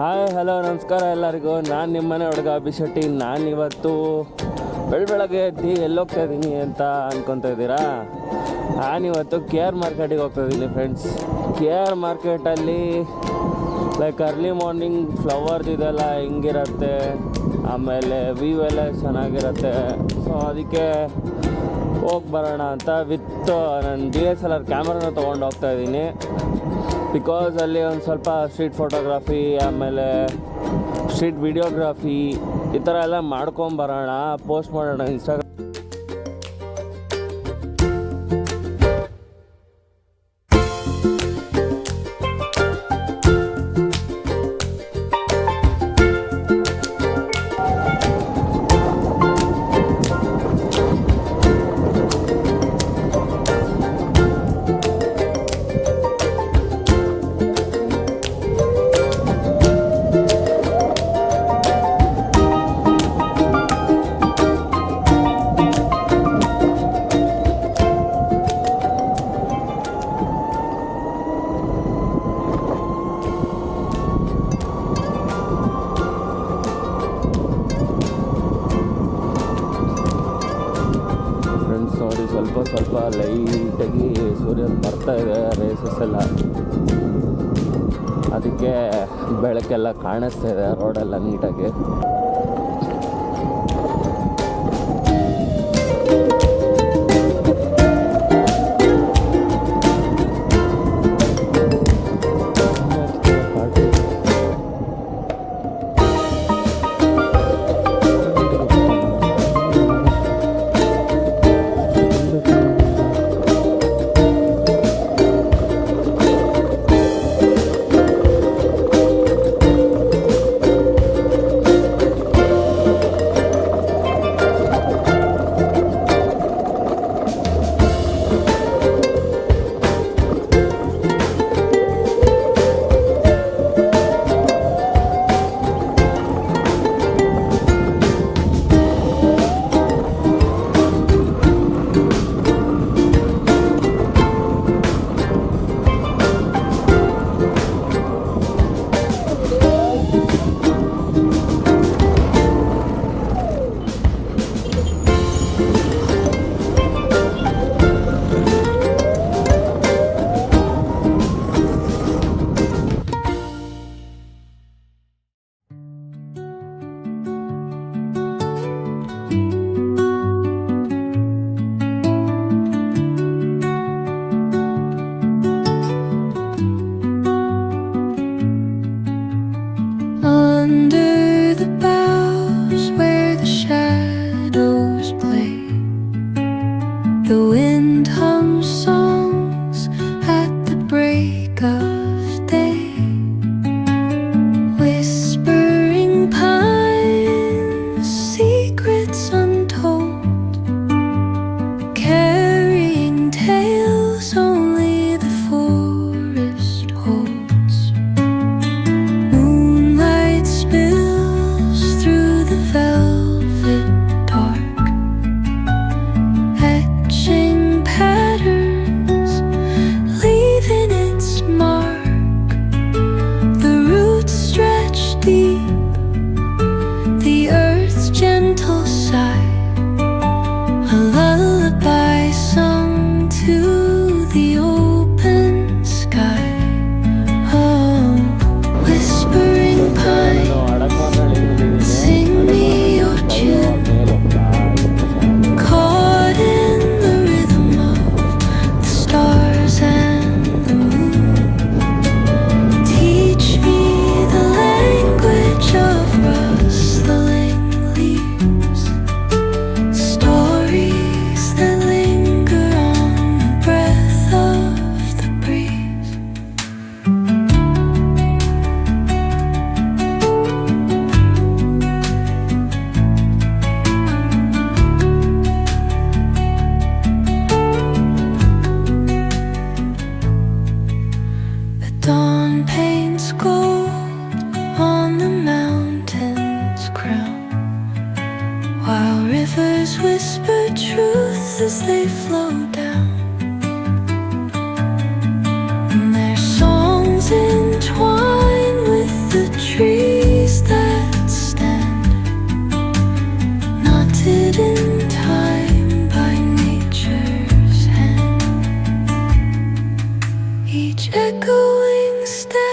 Hi hello ನಮಸ್ಕಾರ ಎಲ್ಲರಿಗೂ. ನಾನು ನಿಮ್ಮನೆ ಹುಡುಗ ಅಭಿಶೆಟ್ಟಿ. ನಾನಿವತ್ತು ಬೆಳಗ್ಗೆ ಎದ್ದು ಎಲ್ಲೋಗ್ತಾ ಇದ್ದೀನಿ ಅಂತ ಅನ್ಕೊತಾ ಇದ್ದೀರಾ? ನಾನಿವತ್ತು KR ಮಾರ್ಕೆಟಿಗೆ ಹೋಗ್ತಾ ಇದ್ದೀನಿ ಫ್ರೆಂಡ್ಸ್. KR ಮಾರ್ಕೆಟಲ್ಲಿ ಲೈಕ್ ಅರ್ಲಿ ಮಾರ್ನಿಂಗ್ ಫ್ಲವರ್ಸ್ ಇದೆಲ್ಲ ಹಿಂಗಿರುತ್ತೆ, ಆಮೇಲೆ ವ್ಯೂ ಎಲ್ಲ ಚೆನ್ನಾಗಿರುತ್ತೆ. ಸೊ ಅದಕ್ಕೆ ಹೋಗಿ ಬರೋಣ ಅಂತ ವಿತ್ ನನ್ನ DSLR ಕ್ಯಾಮ್ರಾನ ತೊಗೊಂಡು ಹೋಗ್ತಾ ಇದ್ದೀನಿ. ಬಿಕಾಸ್ ಅಲ್ಲಿ ಒಂದು ಸ್ವಲ್ಪ ಸ್ಟ್ರೀಟ್ ಫೋಟೋಗ್ರಫಿ ಆಮೇಲೆ ಸ್ಟ್ರೀಟ್ ವಿಡಿಯೋಗ್ರಫಿ ಈ ಥರ ಎಲ್ಲ ಮಾಡ್ಕೊಂಬರೋಣ, ಪೋಸ್ಟ್ ಮಾಡೋಣ ಇನ್ಸ್ಟಾಗ್ರಾಮ್. ನೋಡಿ ಸ್ವಲ್ಪ ಲೈಟಾಗಿ ಸೂರ್ಯ ಬರ್ತಾ ಇದೆ, ರೇಸಸ್ ಎಲ್ಲ, ಅದಕ್ಕೆ ಬೆಳಕೆಲ್ಲ ಕಾಣಿಸ್ತಾ ಇದೆ ರೋಡೆಲ್ಲ ನೀಟಾಗಿ. As they flow down, and their songs entwine with the trees. echoing steps.